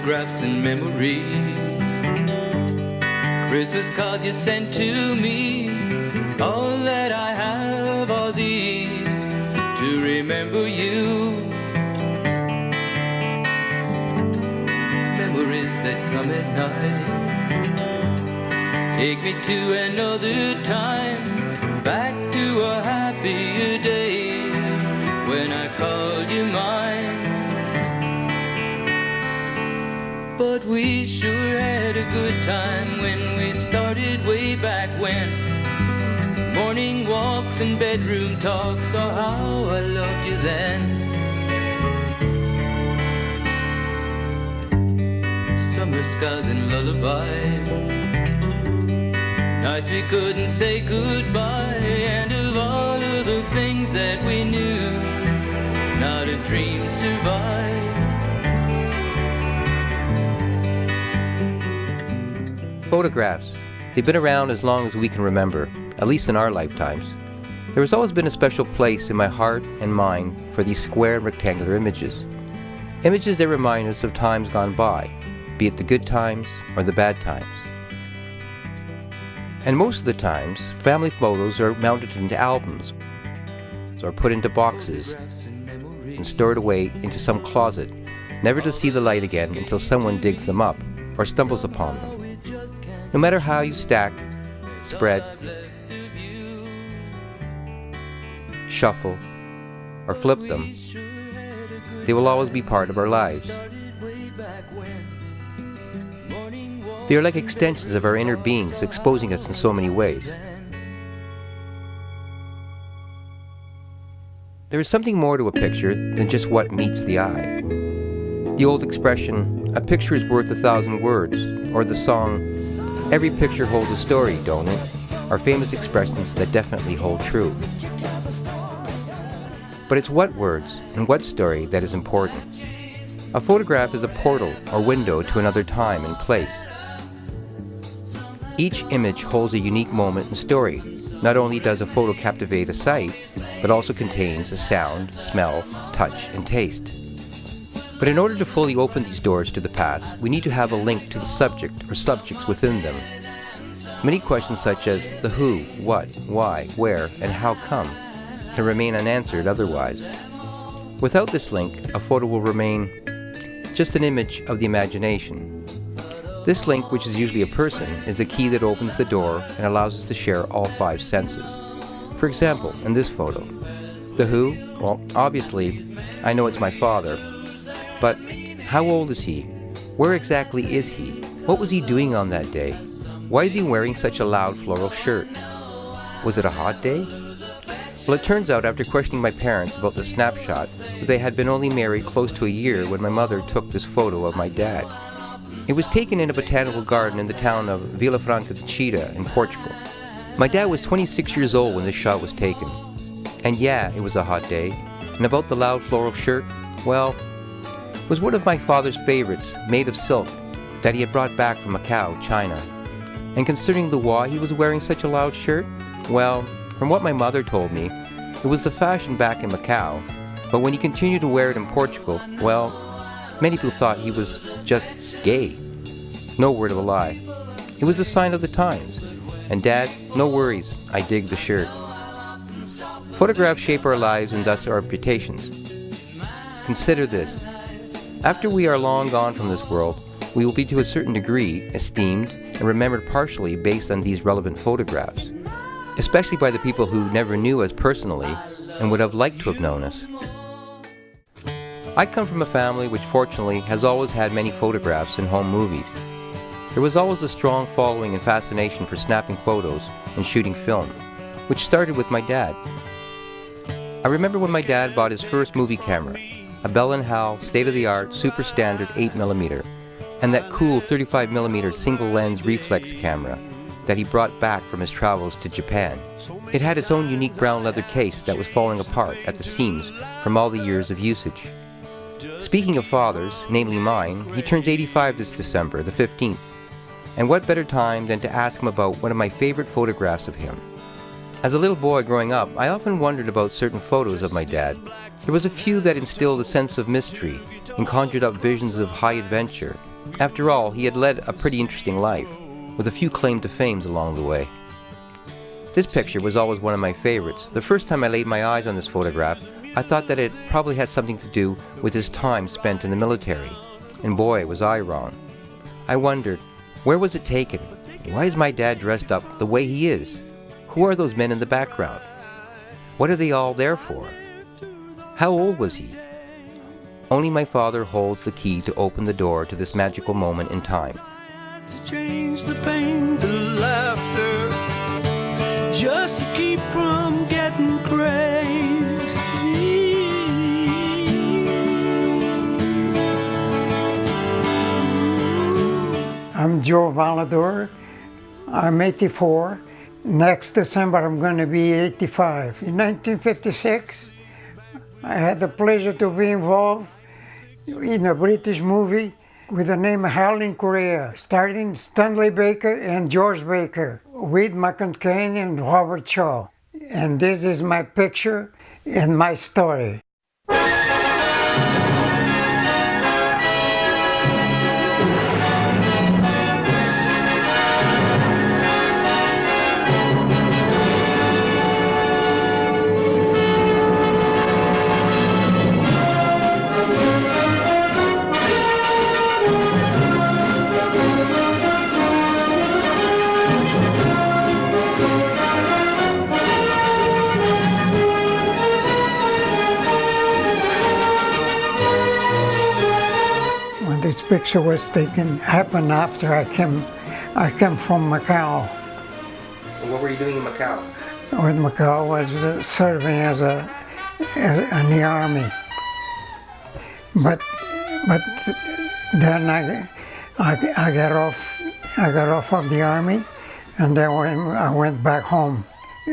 photographs and memories, Christmas cards you sent to me, all that I have are these to remember you. Memories that come at night take me to another time, back to a happier day when I called you mine. But we sure had a good time when we started way back when. Morning walks and bedroom talks, oh how I loved you then. Summer skies and lullabies, nights we couldn't say goodbye, and of all of the things that we knew, not a dream survived. Photographs. They've been around as long as we can remember, at least in our lifetimes. There has always been a special place in my heart and mind for these square and rectangular images. Images that remind us of times gone by, be it the good times or the bad times. And most of the times, family photos are mounted into albums or put into boxes and stored away into some closet, never to see the light again until someone digs them up or stumbles upon them. No matter how you stack, spread, shuffle, or flip them, they will always be part of our lives. They are like extensions of our inner beings, exposing us in so many ways. There is something more to a picture than just what meets the eye. The old expression, "A picture is worth 1,000 words," or the song, "Every picture holds a story, don't it?" are famous expressions that definitely hold true. But it's what words and what story that is important. A photograph is a portal or window to another time and place. Each image holds a unique moment and story. Not only does a photo captivate a sight, but also contains a sound, smell, touch, and taste. But in order to fully open these doors to the past, we need to have a link to the subject or subjects within them. Many questions such as the who, what, why, where, and how come can remain unanswered otherwise. Without this link, a photo will remain just an image of the imagination. This link, which is usually a person, is the key that opens the door and allows us to share all 5 senses. For example, in this photo, the who, well, obviously, I know it's my father. But how old is he? Where exactly is he? What was he doing on that day? Why is he wearing such a loud floral shirt? Was it a hot day? Well, it turns out after questioning my parents about the snapshot that they had been only married close to a year when my mother took this photo of my dad. It was taken in a botanical garden in the town of Vila Franca de Xira in Portugal. My dad was 26 years old when this shot was taken. And yeah, it was a hot day. And about the loud floral shirt, well, it was one of my father's favorites, made of silk, that he had brought back from Macau, China. And considering the why he was wearing such a loud shirt, well, from what my mother told me, it was the fashion back in Macau, but when he continued to wear it in Portugal, well, many people thought he was just gay. No word of a lie. It was a sign of the times. And Dad, no worries, I dig the shirt. Photographs shape our lives and thus our reputations. Consider this. After we are long gone from this world, we will be to a certain degree esteemed and remembered partially based on these relevant photographs, especially by the people who never knew us personally and would have liked to have known us. I come from a family which fortunately has always had many photographs and home movies. There was always a strong following and fascination for snapping photos and shooting film, which started with my dad. I remember when my dad bought his first movie camera, a Bell & Howell state-of-the-art super standard 8mm, and that cool 35mm single lens reflex camera that he brought back from his travels to Japan. It had its own unique brown leather case that was falling apart at the seams from all the years of usage. Speaking of fathers, namely mine, he turns 85 this December, the 15th. And what better time than to ask him about one of my favorite photographs of him. As a little boy growing up, I often wondered about certain photos of my dad. There was a few that instilled a sense of mystery and conjured up visions of high adventure After all, he had led a pretty interesting life, with a few claim to fames along the way. This picture was always one of my favorites. The first time I laid my eyes on this photograph, I thought that it probably had something to do with his time spent in the military. And boy, was I wrong. I wondered, where was it taken? Why is my dad dressed up the way he is? Who are those men in the background? What are they all there for? How old was he? Only my father holds the key to open the door to this magical moment in time. To change the pain to laughter, just to keep from getting crazy. I'm Joe Valador. I'm 84. Next December I'm going to be 85. In 1956, I had the pleasure to be involved in a British movie with the name Hell in Korea, starring Stanley Baker and George Baker, with McConaughey and Robert Shaw. And this is my picture and my story. This picture was taken, happened after I came from Macau. What were you doing in Macau? When Macau was serving as in the army. But then I got off of the army, and then I went back home.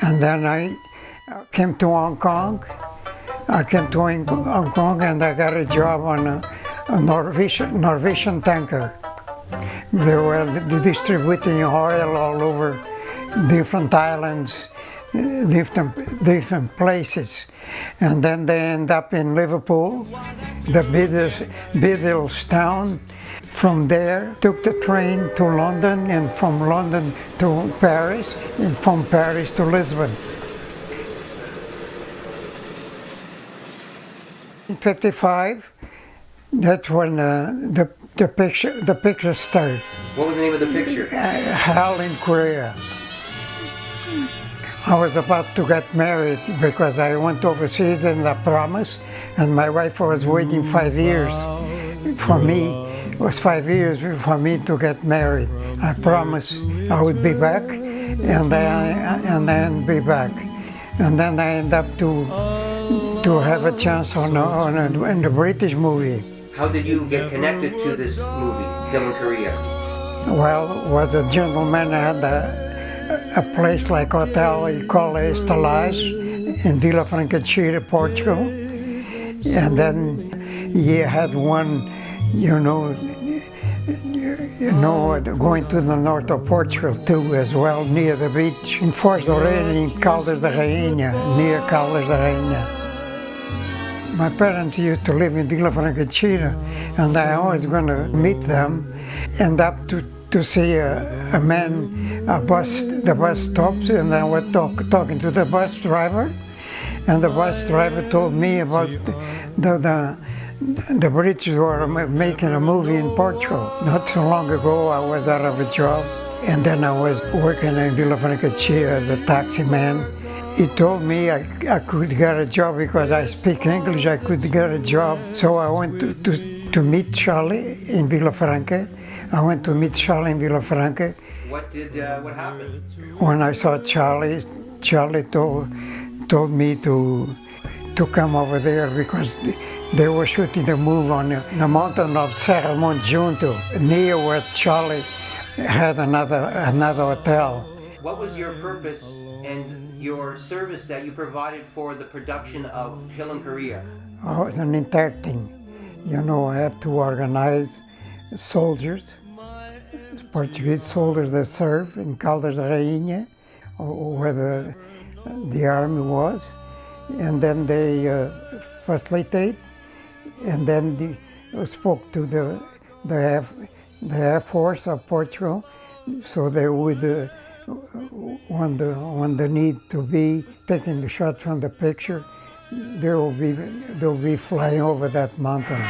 And then I came to Hong Kong. I came to Hong Kong and I got a job on a Norwegian tanker. They were distributing oil all over different islands, different places. And then they end up in Liverpool, the Beatles town. From there, took the train to London, and from London to Paris, and from Paris to Lisbon. In 1955, that's when the picture started. What was the name of the picture? Hell in Korea. I was about to get married because I went overseas and I promised, and my wife was waiting 5 years for me. It was 5 years for me to get married. I promised I would be back, and then be back. And then I ended up to have a chance in the British movie. How did you get connected to this movie, Hell in Korea? Well, was a gentleman had a place like hotel he called Estalage in Vila Franca de Xira, Portugal. And then he had one, going to the north of Portugal too, as well, near the beach, in Foz do Rei, in Caldas da Rainha, near Caldas da Rainha. My parents used to live in Vila Franca de Xira, and I was going to meet them, end up to see a man, the bus stops, and I was talking to the bus driver, and the bus driver told me about the British were making a movie in Portugal. Not so long ago, I was out of a job, and then I was working in Vila Franca de Xira as a taxi man. He told me I could get a job because I speak English, I could get a job. So I went to meet Charlie in Vila Franca. I went to meet Charlie in Vila Franca. What happened? When I saw Charlie told me to come over there because they were shooting the movie on the mountain of Serra Monte Junto, near where Charlie had another hotel. What was your purpose and your service that you provided for the production of Hell in Korea? I was an interpreting. I have to organize soldiers, Portuguese soldiers that serve in Caldas da Rainha, where the army was, and then they facilitate, and then spoke to the Air Force of Portugal, so they would, when the need to be taking the shot from the picture, they'll be flying over that mountain.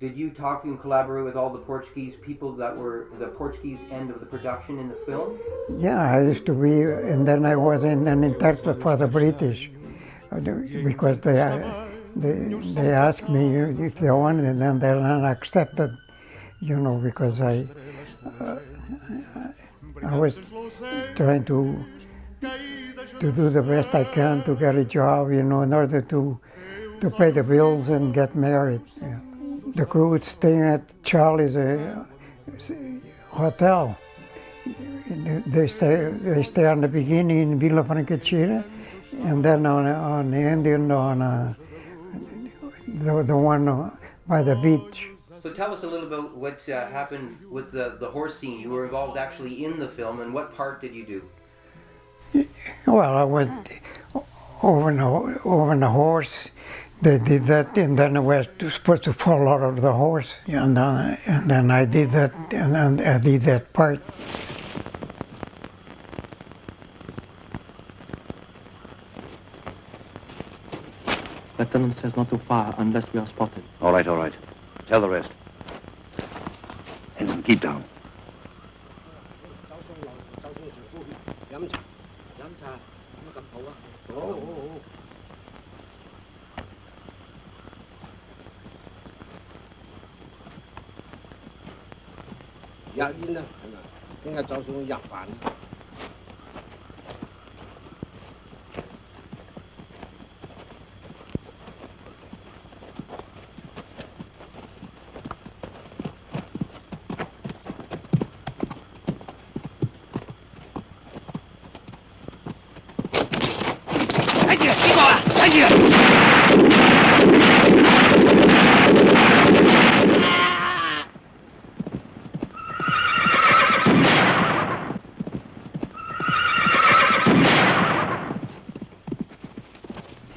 Did you talk and collaborate with all the Portuguese people that were the Portuguese end of the production in the film? Yeah, I used to be, and then I was an interpreter for the British, because they asked me if they wanted, and then they accepted, you know, because I was trying to do the best I can to get a job, you know, in order to pay the bills and get married. Yeah. The crew would stay at Charlie's hotel. They stay on the beginning in Vila Franca, and then on the Indian, on the one by the beach. So tell us a little about what happened with the horse scene. You were involved actually in the film, and what part did you do? Well, I went over on the horse. They did that, and then I was supposed to fall out of the horse, and then I did that, and I did that part. Lieutenant says not to fire unless we are spotted. All right, all right. Tell the rest. Ensign, keep down.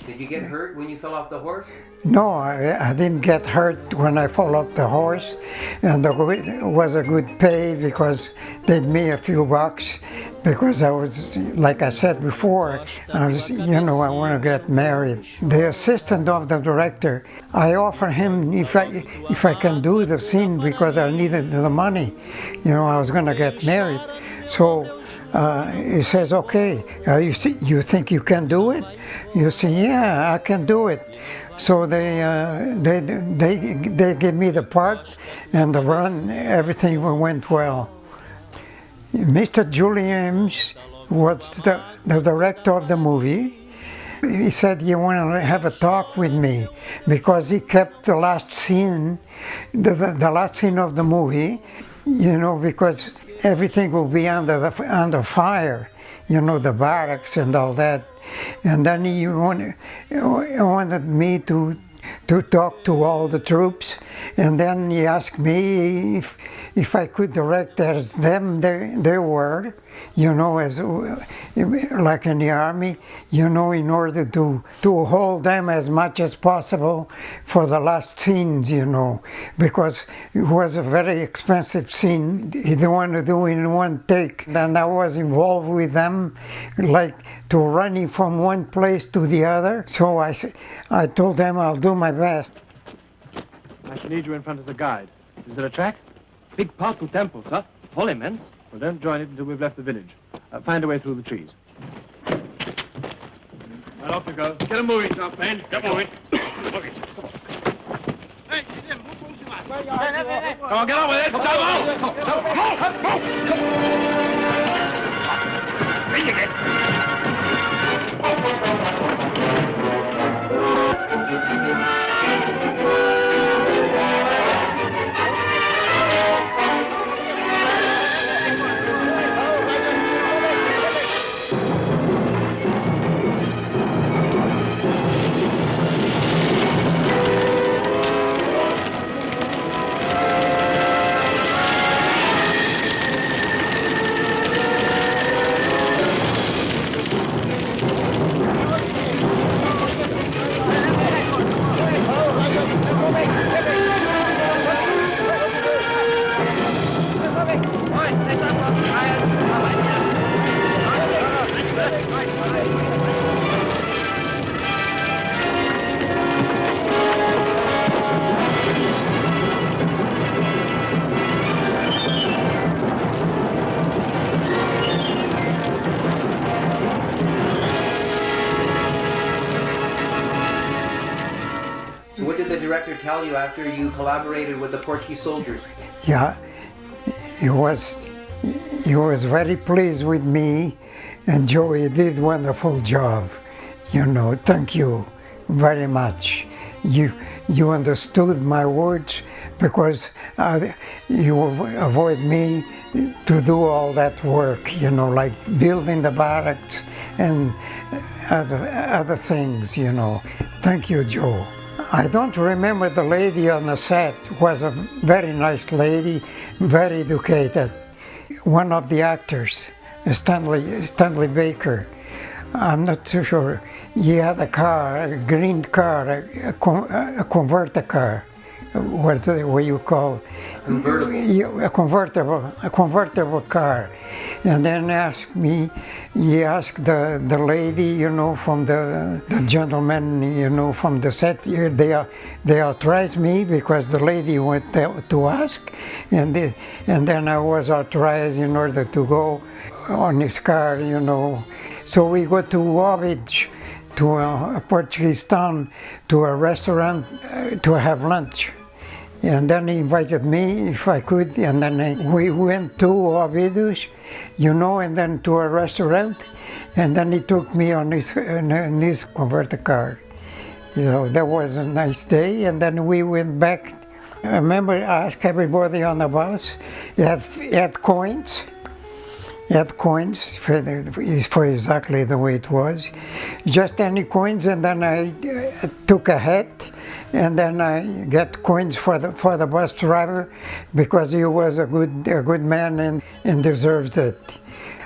Did you get hurt when you fell off the horse? No, I didn't get hurt when I fell off the horse, and it was a good pay because they'd me a few bucks, because I was, like I said before, I want to get married. The assistant of the director, I offered him if I can do the scene because I needed the money. You know, I was going to get married. So he says, okay, you think you can do it? You say, yeah, I can do it. So they gave me the part and the run, everything went well. Mr. Julians was the director of the movie. He said, you want to have a talk with me, because he kept the last scene, the last scene of the movie, you know, because everything will be under fire, you know, the barracks and all that. And then he wanted me to talk to all the troops, and then he asked me if I could direct as they were, you know, as like in the army, you know, in order to hold them as much as possible for the last scenes, you know, because it was a very expensive scene. He didn't want to do it in one take. And I was involved with them, like to running from one place to the other. So I told them I'll do my best. I shall need you in front of the guide. Is there a track? Big path to temple, sir. All immense. Well, don't join it until we've left the village. Find a way through the trees. Well, off you go. Get a moving, Champagne. Get moving. Okay. Come on, get on with it. Come on. In you get. So what did the director tell you after you collaborated with the Portuguese soldiers? Yeah, he was very pleased with me, and Joey did a wonderful job. You know, thank you very much. You understood my words because you avoid me to do all that work, you know, like building the barracks and other things, you know. Thank you, Joe. I don't remember the lady on the set. Was a very nice lady, very educated. One of the actors, Stanley Baker. I'm not too sure. He had a car, a green car, a converter car. What you call Convertible. A convertible car. And then he asked the lady, you know, from the gentleman, you know, from the set. They authorized me because the lady went to ask, and then I was authorized in order to go on his car, you know. So we go to Ovidge, to a Portuguese town, to a restaurant to have lunch. And then he invited me if I could, and then we went to Ovidge, you know, and then to a restaurant, and then he took me on his converter car. You know, that was a nice day, and then we went back. I remember I asked everybody on the bus, he had coins. He had coins for exactly the way it was. Just any coins, and then I took a hat, and then I get coins for the bus driver because he was a good man and deserved it.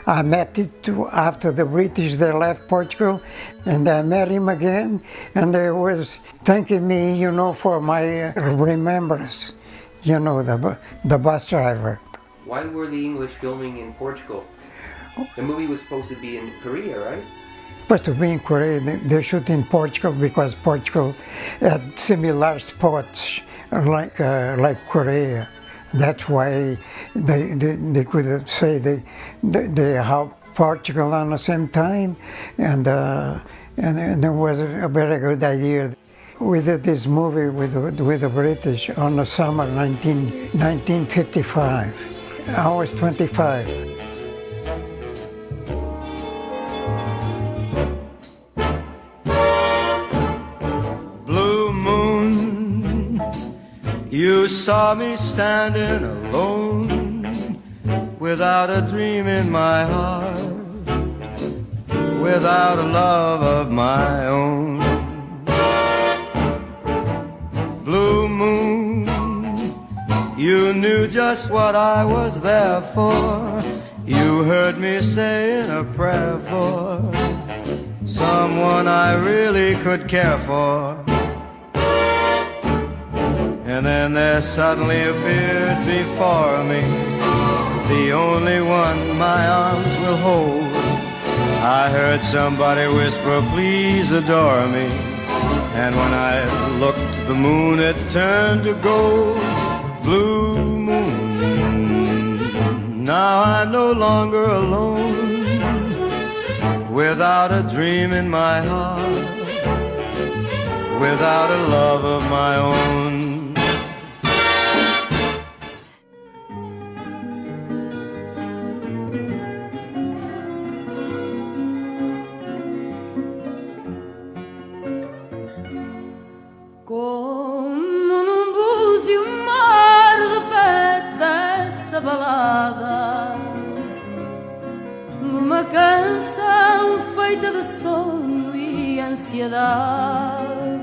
I met it after the British they left Portugal, and I met him again, and he was thanking me, you know, for my remembrance, you know, the bus driver. Why were the English filming in Portugal? The movie was supposed to be in Korea, right? Supposed to be in Korea. They shoot in Portugal because Portugal had similar spots like Korea. That's why they could say they helped Portugal on the same time, and it was a very good idea. We did this movie with the British on the summer 1955. I was 25. You saw me standing alone, without a dream in my heart, without a love of my own. Blue moon, you knew just what I was there for. You heard me saying a prayer for someone I really could care for. And then there suddenly appeared before me the only one my arms will hold. I heard somebody whisper, please adore me. And when I looked, the moon had turned to gold. Blue moon, now I'm no longer alone, without a dream in my heart, without a love of my own. ansiedade.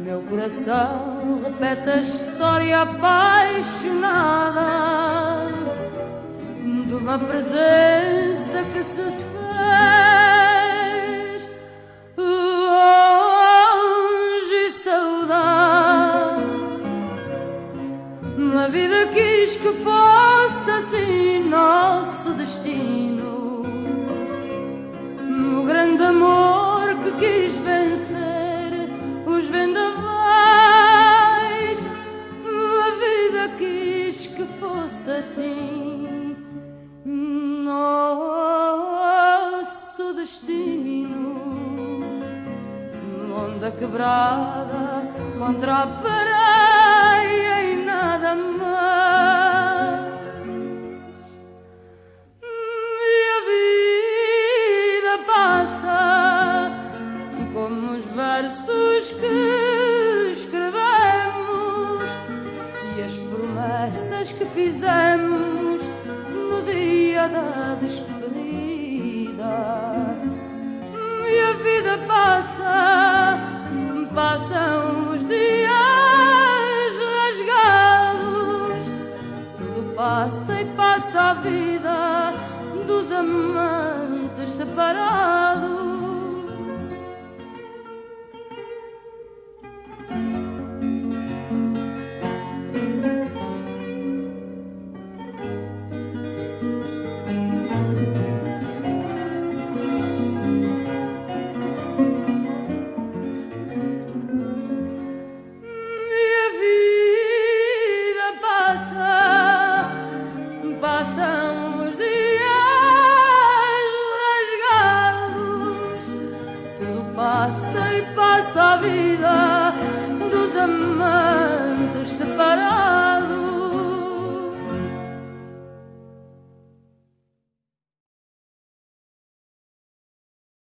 Meu coração repete a história apaixonada de uma presença que se fez longe e saudade. A vida quis que fosse assim nosso destino, o grande amor que quis vencer os vendavais. A vida quis que fosse assim nosso destino. Onda quebrada contra a pareia e nada mais. E a vida passa como os versos que escrevemos e as promessas que fizemos no dia da despedida. E a vida passa, passam os dias rasgados, tudo passa e passa a vida dos amantes separados. Passam os dias rasgados, tudo passa e passa a vida